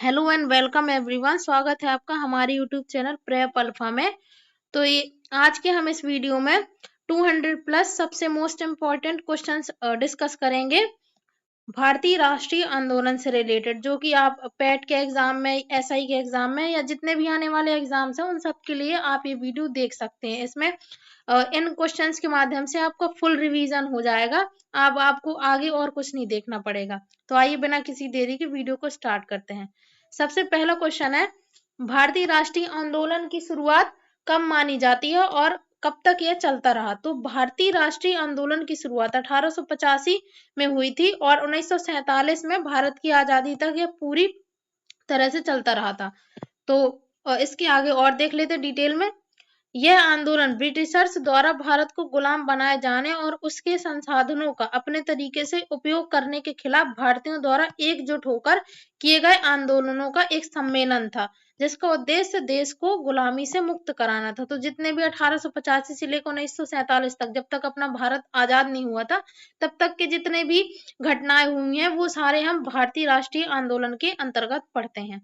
Hello and welcome everyone. स्वागत है आपका हमारे यूट्यूब चैनल प्रेप अल्फा में। तो ये आज के हम इस वीडियो में 200 प्लस सबसे मोस्ट इम्पोर्टेंट क्वेश्चंस डिस्कस करेंगे भारतीय राष्ट्रीय आंदोलन से रिलेटेड, जो कि आप पेट के एग्जाम में, एसआई के एग्जाम में या जितने भी आने वाले एग्जाम्स हैं उन सब के लिए आप ये वीडियो देख सकते हैं। इसमें इन क्वेश्चंस के माध्यम से आपका फुल रिवीजन हो जाएगा। अब आपको आगे और कुछ नहीं देखना पड़ेगा। तो आइए बिना किसी देरी के वीडियो को स्टार्ट करते हैं। सबसे पहला क्वेश्चन है, भारतीय राष्ट्रीय आंदोलन की शुरुआत कब मानी जाती है और कब तक यह चलता रहा? तो भारतीय राष्ट्रीय आंदोलन की शुरुआत 1885 में हुई थी और 1947 में भारत की आजादी तक यह पूरी तरह से चलता रहा था। तो इसके आगे और देख लेते डिटेल में। यह आंदोलन ब्रिटिशर्स द्वारा भारत को गुलाम बनाए जाने और उसके संसाधनों का अपने तरीके से उपयोग करने के खिलाफ भारतीयों द्वारा एकजुट होकर किए गए आंदोलनों का एक सम्मेलन था, जिसका उद्देश्य देश को गुलामी से मुक्त कराना था। तो जितने भी 1885 से लेकर 1947 तक, जब तक अपना भारत आजाद नहीं हुआ था, तब तक के जितने भी घटनाएं हुई हैं वो सारे हम भारतीय राष्ट्रीय आंदोलन के अंतर्गत पढ़ते हैं।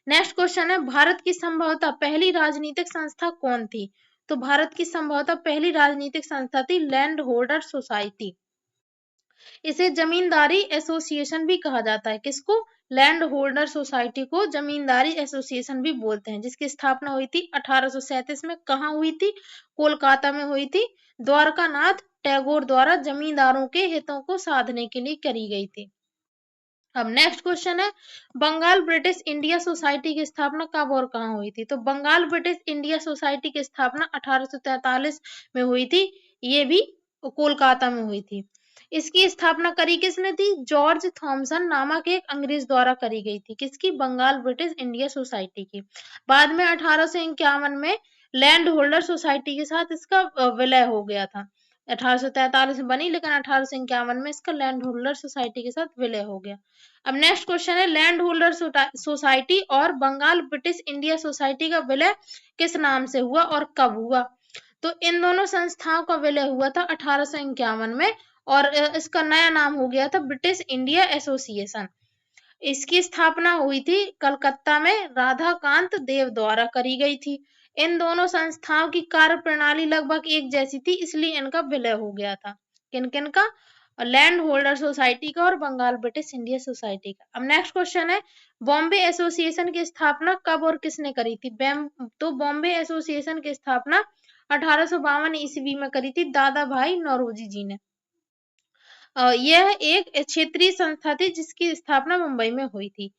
नेक्स्ट क्वेश्चन है, भारत की संभवतः पहली राजनीतिक संस्था कौन थी? तो भारत की संभवतः पहली राजनीतिक संस्था थी लैंड होल्डर सोसाइटी। इसे जमींदारी एसोसिएशन भी कहा जाता है। किसको? लैंड होल्डर सोसाइटी को जमींदारी एसोसिएशन भी बोलते हैं, जिसकी स्थापना हुई थी 1837 में। कहाँ हुई थी? कोलकाता में हुई थी। द्वारका नाथ टैगोर द्वारा जमींदारों के हितों को साधने के लिए करी गई थी। अब नेक्स्ट क्वेश्चन है, बंगाल ब्रिटिश इंडिया सोसाइटी की स्थापना कब और कहाँ हुई थी? तो बंगाल ब्रिटिश इंडिया सोसाइटी की स्थापना 1843 में हुई थी। ये भी कोलकाता में हुई थी। इसकी स्थापना करी किसने थी? जॉर्ज थॉमसन नामक एक अंग्रेज द्वारा करी गई थी। किसकी? बंगाल ब्रिटिश इंडिया सोसाइटी की। बाद में 1851 में लैंड होल्डर सोसाइटी के साथ इसका विलय हो गया था। 1843 में बनी, लेकिन 1851 में इसका लैंड होल्डर सोसाइटी के साथ विलय हो गया। अब नेक्स्ट क्वेश्चन है, लैंड होल्डर सोसाइटी और बंगाल ब्रिटिश इंडिया सोसाइटी का विलय किस नाम से हुआ और कब हुआ? तो इन दोनों संस्थाओं का विलय हुआ था 1851 में और इसका नया नाम हो गया था ब्रिटिश इंडिया एसोसिएशन। इसकी स्थापना हुई थी कलकत्ता में राधाकांत देव द्वारा करी गई थी। इन दोनों संस्थाओं की कार्य प्रणाली लगभग एक जैसी थी, इसलिए इनका विलय हो गया था। किन किन का? लैंड होल्डर सोसाइटी का और बंगाल ब्रिटिश इंडिया सोसाइटी का। अब नेक्स्ट क्वेश्चन है, बॉम्बे एसोसिएशन की स्थापना कब और किसने करी थी? तो बॉम्बे एसोसिएशन की स्थापना 1852 ईस्वी में करी थी दादा भाई नौरोजी जी ने। यह एक क्षेत्रीय संस्था थी जिसकी स्थापना मुंबई में हुई थी।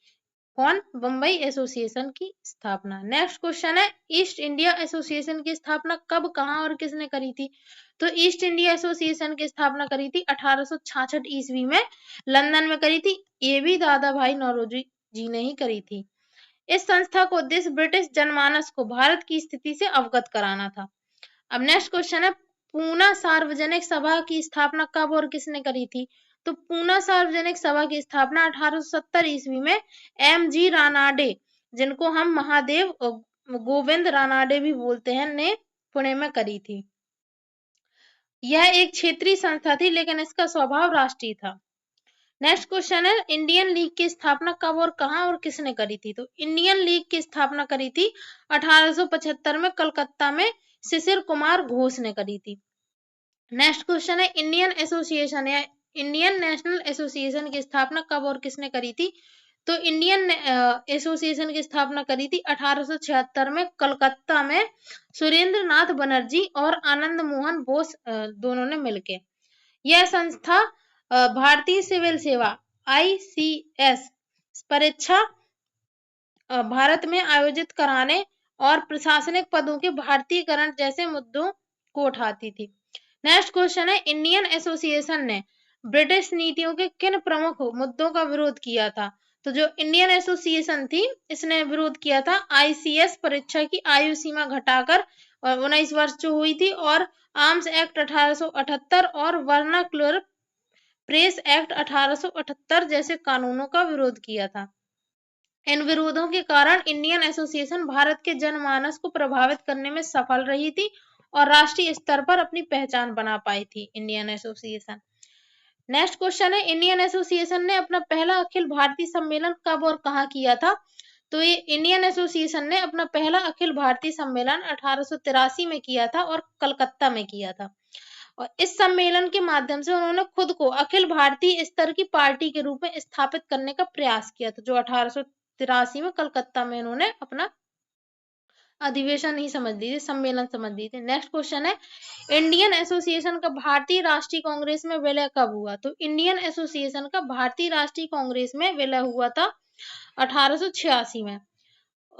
कौन? बम्बई एसोसिएशन की स्थापना। नेक्स्ट क्वेश्चन है, ईस्ट इंडिया एसोसिएशन की स्थापना कब, कहाँ और किसने करी थी? तो ईस्ट इंडिया एसोसिएशन की स्थापना करी थी 1866 ईस्वी में, लंदन में करी थी। ये भी दादा भाई नौरोजी जी ने ही करी थी। इस संस्था का उद्देश्य ब्रिटिश जनमानस को भारत की स्थिति से अवगत कराना था। अब नेक्स्ट क्वेश्चन है, पूना सार्वजनिक सभा की स्थापना कब और किसने करी थी? तो पूना सार्वजनिक सभा की स्थापना 1870 ईस्वी में एम.जी. रानाडे, जिनको हम महादेव गोविंद रानाडे भी बोलते हैं, ने पुणे में करी थी। यह एक क्षेत्रीय संस्था थी, लेकिन इसका स्वभाव राष्ट्रीय था। नेक्स्ट क्वेश्चन है, इंडियन लीग की स्थापना कब और कहाँ और किसने करी थी? तो इंडियन लीग की स्थापना करी थी 1875 में कलकत्ता में शिशिर कुमार घोष ने करी थी। नेक्स्ट क्वेश्चन है, इंडियन एसोसिएशन या इंडियन नेशनल एसोसिएशन की स्थापना कब और किसने करी थी? तो इंडियन एसोसिएशन की स्थापना करी थी 1876 में कलकत्ता में सुरेंद्र नाथ बनर्जी और आनंद मोहन बोस दोनों ने मिलकर। यह संस्था भारतीय सिविल सेवा ICS परीक्षा भारत में आयोजित कराने और प्रशासनिक पदों के भारतीयकरण जैसे मुद्दों को उठाती थी। नेक्स्ट क्वेश्चन है, इंडियन एसोसिएशन ने ब्रिटिश नीतियों के किन प्रमुख मुद्दों का विरोध किया था? तो जो इंडियन एसोसिएशन थी, इसने विरोध किया था ICS परीक्षा की आयु सीमा घटाकर 19 वर्ष जो हुई थी, और आर्म्स एक्ट 1878 और वर्नाक्युलर प्रेस एक्ट 1878 जैसे कानूनों का विरोध किया था। इन विरोधों के कारण इंडियन एसोसिएशन भारत के जनमानस को प्रभावित करने में सफल रही थी और राष्ट्रीय स्तर पर अपनी पहचान बना पाई थी इंडियन एसोसिएशन। नेक्स्ट क्वेश्चन है, इंडियन एसोसिएशन ने अपना पहला अखिल भारतीय सम्मेलन कब और कहाँ किया था? तो ये इंडियन एसोसिएशन ने अपना पहला अखिल भारतीय सम्मेलन 1883 में किया था और कलकत्ता में किया था। और इस सम्मेलन के माध्यम से उन्होंने खुद को अखिल भारतीय स्तर की पार्टी के रूप में स्थापित करने का प्रयास किया था, जो 1883 में कलकत्ता में उन्होंने अपना अधिवेशन ही समझ लीजिए, सम्मेलन समझ लीजिए। नेक्स्ट क्वेश्चन है, इंडियन एसोसिएशन का भारतीय राष्ट्रीय कांग्रेस में विलय कब हुआ? तो इंडियन एसोसिएशन का भारतीय राष्ट्रीय कांग्रेस में विलय हुआ था 1886 में।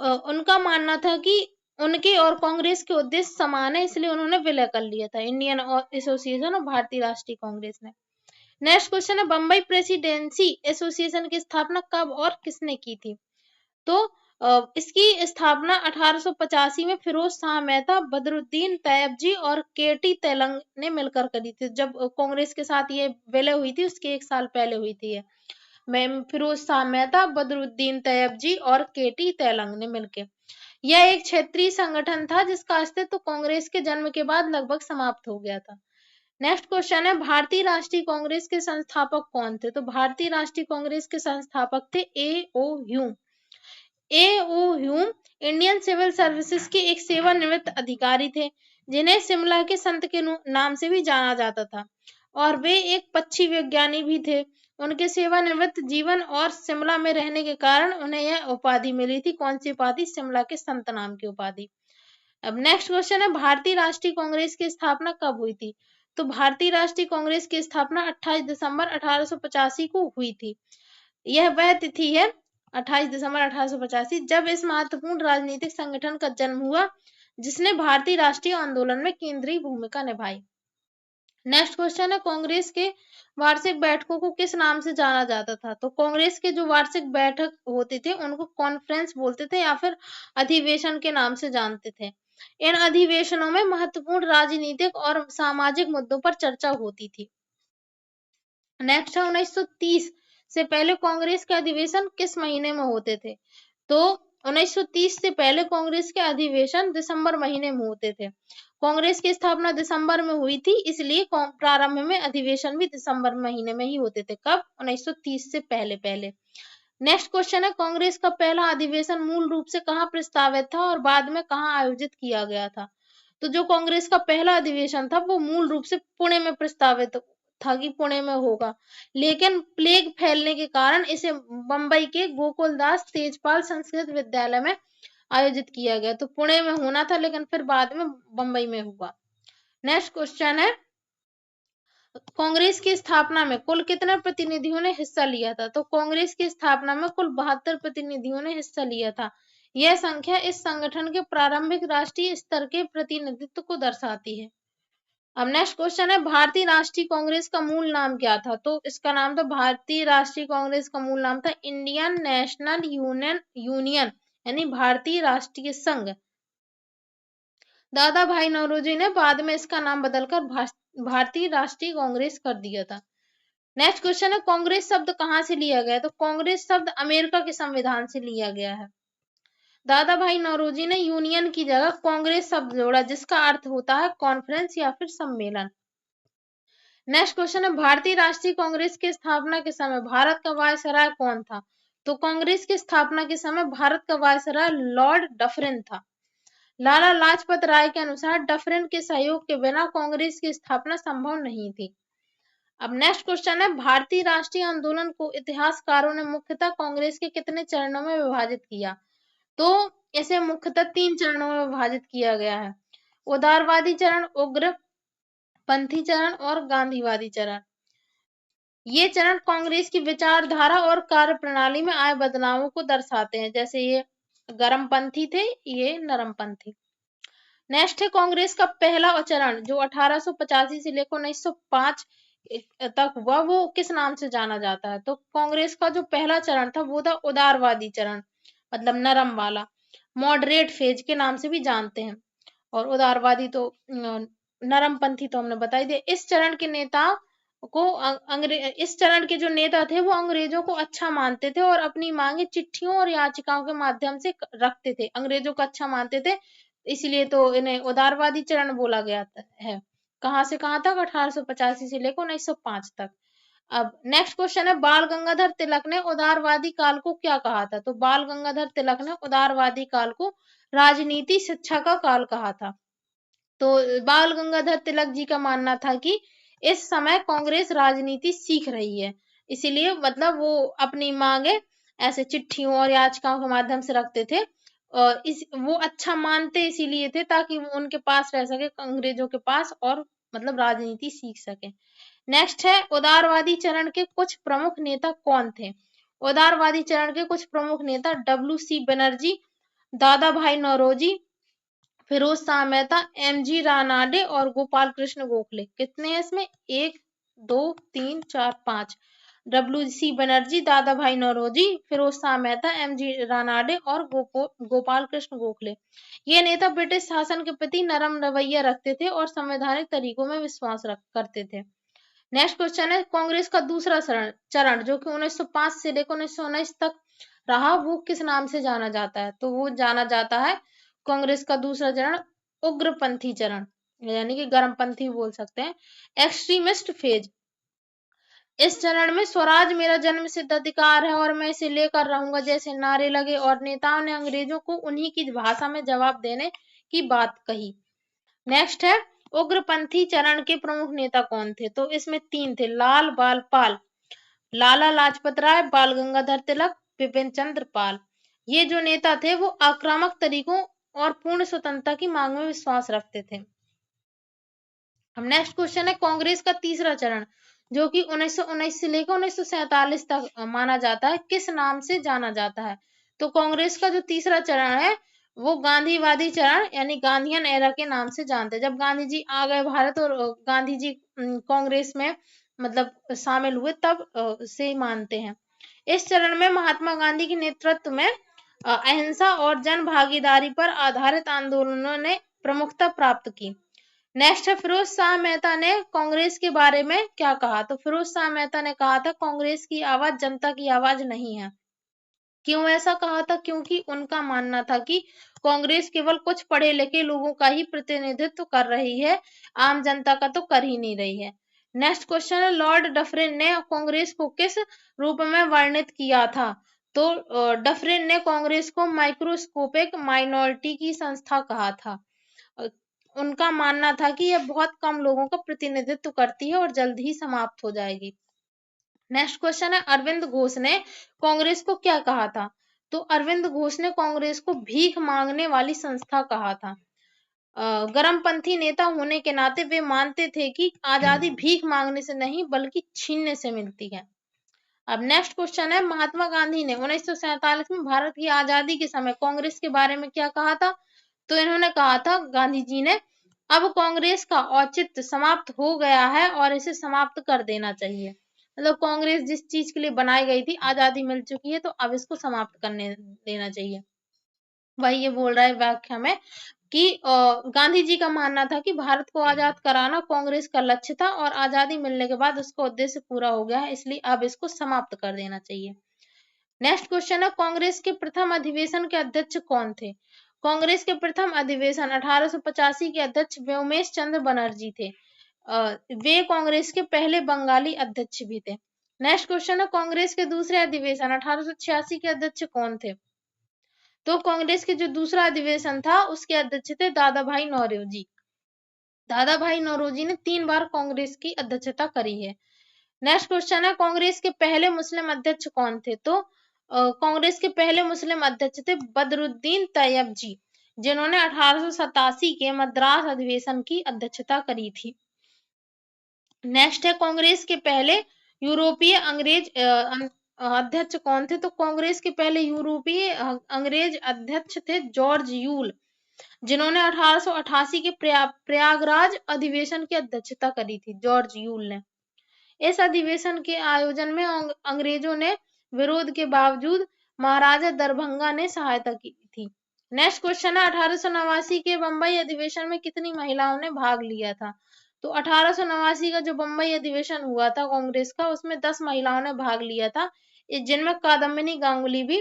उनका मानना था कि उनके और कांग्रेस के उद्देश्य समान है, इसलिए उन्होंने विलय कर लिया था इंडियन एसोसिएशन और भारतीय राष्ट्रीय कांग्रेस ने। नेक्स्ट क्वेश्चन है, बम्बई प्रेसिडेंसी एसोसिएशन की स्थापना कब और किसने की थी? तो इसकी स्थापना 1885 में फिरोज शाह मेहता, बदरुद्दीन तैयबजी और केटी तेलंग ने मिलकर करी थी। जब कांग्रेस के साथ ये विलय हुई थी उसके एक साल पहले हुई थी ये। फिरोज शाह मेहता, बदरुद्दीन तैयबजी और केटी तेलंग ने मिलकर। यह एक क्षेत्रीय संगठन था जिसका अस्तित्व कांग्रेस के जन्म के बाद लगभग समाप्त हो गया था। नेक्स्ट क्वेश्चन है, भारतीय राष्ट्रीय कांग्रेस के संस्थापक कौन थे? तो भारतीय राष्ट्रीय कांग्रेस के संस्थापक थे A O. Hume. A O. Hume Indian civil services के एक सेवानिवृत्त अधिकारी थे, जिन्हें शिमला के संत के नाम से भी जाना जाता था, और वे एक पक्षी विज्ञानी भी थे। उनके सेवानिवृत्त जीवन और शिमला में रहने के कारण उन्हें यह उपाधि मिली थी। कौन सी उपाधि? शिमला के संत नाम की उपाधि। अब नेक्स्ट क्वेश्चन है, भारतीय राष्ट्रीय कांग्रेस की स्थापना कब हुई थी? तो भारतीय राष्ट्रीय कांग्रेस की स्थापना 28 दिसंबर 1885 को हुई थी। यह वह तिथि है 28 दिसंबर 1885 जब इस महत्वपूर्ण राजनीतिक संगठन का जन्म हुआ, जिसने भारतीय राष्ट्रीय आंदोलन में केंद्रीय भूमिका निभाई। नेक्स्ट क्वेश्चन है, कांग्रेस के वार्षिक बैठकों को किस नाम से जाना जाता था? तो कांग्रेस के जो वार्षिक बैठक होते थे उनको कॉन्फ्रेंस बोलते थे या फिर अधिवेशन के नाम से जानते थे। इन अधिवेशनों में महत्वपूर्ण राजनीतिक और सामाजिक मुद्दों पर चर्चा होती थी। नेक्स्ट है, 1930 से पहले कांग्रेस के अधिवेशन किस महीने में होते थे? तो 1930 से पहले कांग्रेस के अधिवेशन दिसंबर महीने में होते थे। कांग्रेस की स्थापना दिसंबर में हुई थी, इसलिए प्रारंभ में अधिवेशन भी दिसंबर महीने में ही होते थे। कब? 1930 से पहले। नेक्स्ट क्वेश्चन है, कांग्रेस का पहला अधिवेशन मूल रूप से कहाँ प्रस्तावित था और बाद में कहाँ आयोजित किया गया था? तो जो कांग्रेस का पहला अधिवेशन था वो मूल रूप से पुणे में प्रस्तावित था कि पुणे में होगा, लेकिन प्लेग फैलने के कारण इसे बम्बई के गोकुलदास तेजपाल संस्कृत विद्यालय में आयोजित किया गया। तो पुणे में होना था लेकिन फिर बाद में बम्बई में हुआ। नेक्स्ट क्वेश्चन है, कांग्रेस की स्थापना में कुल कितने प्रतिनिधियों ने हिस्सा लिया था? तो कांग्रेस की स्थापना में कुल 72 प्रतिनिधियों ने हिस्सा लिया था। यह संख्या इस संगठन के प्रारंभिक राष्ट्रीय स्तर के प्रतिनिधित्व को दर्शाती है। अब नेक्स्ट क्वेश्चन है, भारतीय राष्ट्रीय कांग्रेस का मूल नाम क्या था? तो इसका नाम था, भारतीय राष्ट्रीय कांग्रेस का मूल नाम था इंडियन नेशनल यूनियन यानी भारतीय राष्ट्रीय संघ। दादा भाई नौरोजी ने बाद में इसका नाम बदलकर भारतीय राष्ट्रीय कांग्रेस कर दिया था। नेक्स्ट क्वेश्चन है, कांग्रेस शब्द कहाँ से लिया गया? तो कांग्रेस शब्द अमेरिका के संविधान से लिया गया है। दादा भाई नौरोजी ने यूनियन की जगह कांग्रेस शब्द जोड़ा, जिसका अर्थ होता है कॉन्फ्रेंस या फिर सम्मेलन। नेक्स्ट क्वेश्चन है, भारतीय राष्ट्रीय कांग्रेस की स्थापना के समय भारत का वायसराय कौन था? तो कांग्रेस की स्थापना के समय भारत का वायसराय लॉर्ड डफरिन था। लाला लाजपत राय के अनुसार डफरिन के सहयोग के बिना कांग्रेस की स्थापना संभव नहीं थी। अब नेक्स्ट क्वेश्चन है, भारतीय राष्ट्रीय आंदोलन को इतिहासकारों ने मुख्यतः कांग्रेस के कितने चरणों में विभाजित किया? तो इसे मुख्यतः 3 चरणों में विभाजित किया गया है। उदारवादी चरण, उग्र पंथी चरण और गांधीवादी चरण। ये चरण कांग्रेस की विचारधारा और कार्यप्रणाली में आए बदलावों को दर्शाते हैं, जैसे ये गर्मपंथी थे, ये नरमपंथी। नेक्स्ट है, कांग्रेस का पहला चरण जो 1885 से लेकर 1905 तक हुआ, वो किस नाम से जाना जाता है? तो कांग्रेस का जो पहला चरण था वो था उदारवादी चरण, मतलब नरम वाला, मॉडरेट फेज के नाम से भी जानते हैं। और उदारवादी तो नरमपंथी तो हमने बता ही दिया। इस चरण के नेता को इस चरण के जो नेता थे वो अंग्रेजों को अच्छा मानते थे और अपनी मांगे चिट्ठियों और याचिकाओं के माध्यम से रखते थे। अंग्रेजों को अच्छा मानते थे, इसलिए तो इन्हें उदारवादी चरण बोला गया है। कहां से कहां तक? 1885 से लेकर 1905 तक। अब नेक्स्ट क्वेश्चन है, बाल गंगाधर तिलक ने उदारवादी काल को क्या कहा था? तो बाल गंगाधर तिलक ने उदारवादी काल को राजनीति शिक्षा का काल कहा था। तो बाल गंगाधर तिलक जी का मानना था कि इस समय कांग्रेस राजनीति सीख रही है, इसीलिए मतलब वो अपनी मांगे ऐसे चिट्ठियों और याचिकाओं के माध्यम से रखते थे, और इस वो अच्छा मानते इसीलिए थे ताकि वो उनके पास रह सके, अंग्रेजों के पास, और मतलब राजनीति सीख सके। नेक्स्ट है, उदारवादी चरण के कुछ प्रमुख नेता कौन थे? उदारवादी चरण के कुछ प्रमुख नेता WC बनर्जी, दादा भाई नौरोजी, फिरोज शाह मेहता, MG रानाडे और गोपाल कृष्ण गोखले। कितने हैं इसमें? 1 2 3 4 5। WC बनर्जी, दादा भाई नौरोजी, फिरोज शाह मेहता, MG रानाडे और गोपाल कृष्ण गोखले। ये नेता ब्रिटिश शासन के प्रति नरम रवैया रखते थे और संवैधानिक तरीकों में विश्वास करते थे। नेक्स्ट क्वेश्चन है, कांग्रेस का दूसरा चरण जो कि 1905 से लेकर 1919 तक रहा, वो किस नाम से जाना जाता है? तो वो जाना जाता है कांग्रेस का दूसरा चरण उग्रपंथी चरण, यानी कि गर्मपंथी बोल सकते हैं, एक्सट्रीमिस्ट फेज। इस चरण में स्वराज मेरा जन्म सिद्ध अधिकार है और मैं इसे लेकर रहूंगा जैसे नारे लगे, और नेताओं ने अंग्रेजों को उन्हीं की भाषा में जवाब देने की बात कही। नेक्स्ट है, उग्रपंथी चरण के प्रमुख नेता कौन थे? तो इसमें 3 थे, लाल बाल पाल, लाला लाजपत राय, बाल गंगाधर तिलक, बिपिन चंद्र पाल। ये जो नेता थे वो आक्रामक तरीकों और पूर्ण स्वतंत्रता की मांग में विश्वास रखते थे। अब नेक्स्ट क्वेश्चन है, कांग्रेस का तीसरा चरण जो कि 1919 से लेकर 1947 तक माना जाता है, किस नाम से जाना जाता है? तो कांग्रेस का जो तीसरा चरण है वो गांधीवादी चरण यानी गांधीयन एरा के नाम से जानते हैं। जब गांधी जी आ गए भारत और गांधी जी कांग्रेस में मतलब शामिल हुए, तब से मानते हैं। इस चरण में महात्मा गांधी के नेतृत्व में अहिंसा और जन भागीदारी पर आधारित आंदोलनों ने प्रमुखता प्राप्त की। नेक्स्ट है, फिरोज शाह मेहता ने कांग्रेस के बारे में क्या कहा? तो फिरोज शाह मेहता ने कहा था, कांग्रेस की आवाज जनता की आवाज नहीं है। क्यों ऐसा कहा था? क्योंकि उनका मानना था कि कांग्रेस केवल कुछ पढ़े लिखे लोगों का ही प्रतिनिधित्व कर रही है, आम जनता का तो कर ही नहीं रही है। नेक्स्ट क्वेश्चन है, लॉर्ड डफरिन ने कांग्रेस को किस रूप में वर्णित किया था? तो डफरिन ने कांग्रेस को माइक्रोस्कोपिक माइनॉरिटी की संस्था कहा था। उनका मानना था कि यह बहुत कम लोगों का प्रतिनिधित्व करती है और जल्द ही समाप्त हो जाएगी। नेक्स्ट क्वेश्चन है, अरविंद घोष ने कांग्रेस को क्या कहा था? तो अरविंद घोष ने कांग्रेस को भीख मांगने वाली संस्था कहा था। गर्मपंथी नेता होने के नाते वे मानते थे कि आजादी भीख मांगने से नहीं बल्कि छीनने से मिलती है। अब नेक्स्ट क्वेश्चन है, महात्मा गांधी ने 1947 में भारत की आजादी के समय कांग्रेस के बारे में क्या कहा था? तो इन्होंने कहा था, गांधी जी ने, अब कांग्रेस का औचित्य समाप्त हो गया है और इसे समाप्त कर देना चाहिए। मतलब कांग्रेस जिस चीज के लिए बनाई गई थी, आजादी मिल चुकी है तो अब इसको समाप्त करने देना चाहिए। वही ये बोल रहा है व्याख्या में कि गांधी जी का मानना था कि भारत को आजाद कराना कांग्रेस का लक्ष्य था और आजादी मिलने के बाद उसका उद्देश्य पूरा हो गया है, इसलिए अब इसको समाप्त कर देना चाहिए। नेक्स्ट क्वेश्चन है, कांग्रेस के प्रथम अधिवेशन के अध्यक्ष कौन थे? कांग्रेस के प्रथम अधिवेशन 1885 के अध्यक्ष व्योमेश चंद्र बनर्जी थे। वे कांग्रेस के पहले बंगाली अध्यक्ष भी थे। नेक्स्ट क्वेश्चन है, कांग्रेस के दूसरे अधिवेशन 1886 के अध्यक्ष कौन थे? तो कांग्रेस के जो दूसरा अधिवेशन था उसके अध्यक्ष थे दादा भाई नौरोजी। दादा भाई नौरोजी ने 3 बार कांग्रेस की अध्यक्षता करी है। नेक्स्ट क्वेश्चन है, कांग्रेस के पहले मुस्लिम अध्यक्ष कौन थे? तो कांग्रेस के पहले मुस्लिम अध्यक्ष थे बदरुद्दीन तैयब जी, जिन्होंने 1887 के मद्रास अधिवेशन की अध्यक्षता करी थी। नेक्स्ट है, कांग्रेस के पहले यूरोपीय अंग्रेज अध्यक्ष कौन थे? तो कांग्रेस के पहले यूरोपीय अंग्रेज अध्यक्ष थे जॉर्ज यूल, जिन्होंने 1888 के प्रयागराज अधिवेशन की अध्यक्षता करी थी, जॉर्ज यूल ने। इस अधिवेशन के आयोजन में अंग्रेजों ने विरोध के बावजूद महाराजा दरभंगा ने सहायता की थी। नेक्स्ट क्वेश्चन है, 1889 के बंबई अधिवेशन में कितनी महिलाओं ने भाग लिया था? तो 1889 का जो बंबई अधिवेशन हुआ था कांग्रेस का, उसमें 10 महिलाओं ने भाग लिया था, जिनमें कादम्बिनी गांगुली भी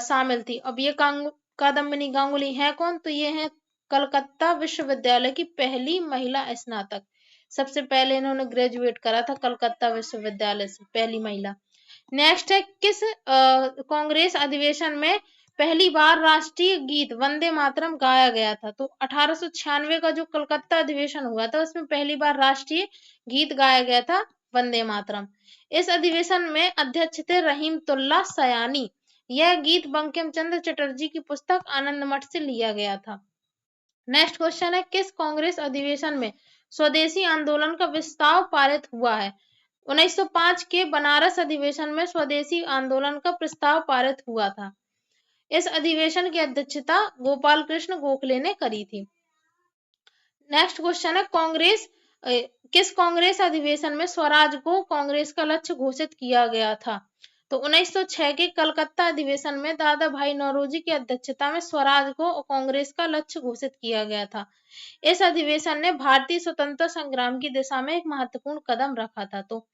शामिल थी। अब ये कादम्बिनी गांगुली है कौन? तो ये है कलकत्ता विश्वविद्यालय की पहली महिला स्नातक। सबसे पहले इन्होंने ग्रेजुएट करा था कलकत्ता विश्वविद्यालय से, पहली महिला। नेक्स्ट है, किस कांग्रेस अधिवेशन में पहली बार राष्ट्रीय गीत वंदे मातरम गाया गया था? तो 1896 का जो कलकत्ता अधिवेशन हुआ था उसमें पहली बार राष्ट्रीय गीत गाया गया था वंदे मातरम। इस अधिवेशन में अध्यक्ष थे रहीमतुल्लाह सयानी। यह गीत बंकिम चंद्र चटर्जी की पुस्तक आनंद मठ से लिया गया था। नेक्स्ट क्वेश्चन है, किस कांग्रेस अधिवेशन में स्वदेशी आंदोलन का प्रस्ताव पारित हुआ है? 1905 के बनारस अधिवेशन में स्वदेशी आंदोलन का प्रस्ताव पारित हुआ था। इस अधिवेशन की अध्यक्षता गोपाल कृष्ण गोखले ने करी थी। नेक्स्ट क्वेश्चन है, किस कांग्रेस अधिवेशन में स्वराज को कांग्रेस का लक्ष्य घोषित किया गया था? तो 1906 के कलकत्ता अधिवेशन में दादा भाई नौरोजी की अध्यक्षता में स्वराज को कांग्रेस का लक्ष्य घोषित किया गया था। इस अधिवेशन ने भारतीय स्वतंत्रता संग्राम की दिशा में एक महत्वपूर्ण कदम रखा था। तो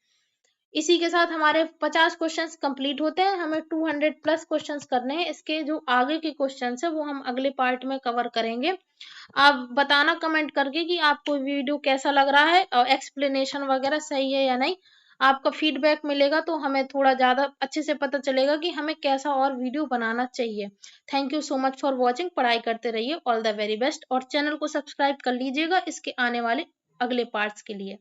इसी के साथ हमारे 50 क्वेश्चंस कंप्लीट होते हैं। हमें 200 प्लस क्वेश्चंस करने हैं। इसके जो आगे के क्वेश्चंस है वो हम अगले पार्ट में कवर करेंगे। आप बताना कमेंट करके कि आपको वीडियो कैसा लग रहा है और एक्सप्लेनेशन वगैरह सही है या नहीं। आपका फीडबैक मिलेगा तो हमें थोड़ा ज्यादा अच्छे से पता चलेगा कि हमें कैसा और वीडियो बनाना चाहिए। Thank you so much for watching. पढ़ाई करते रहिए। All the very best. और चैनल को सब्सक्राइब कर लीजिएगा इसके आने वाले अगले पार्ट्स के लिए।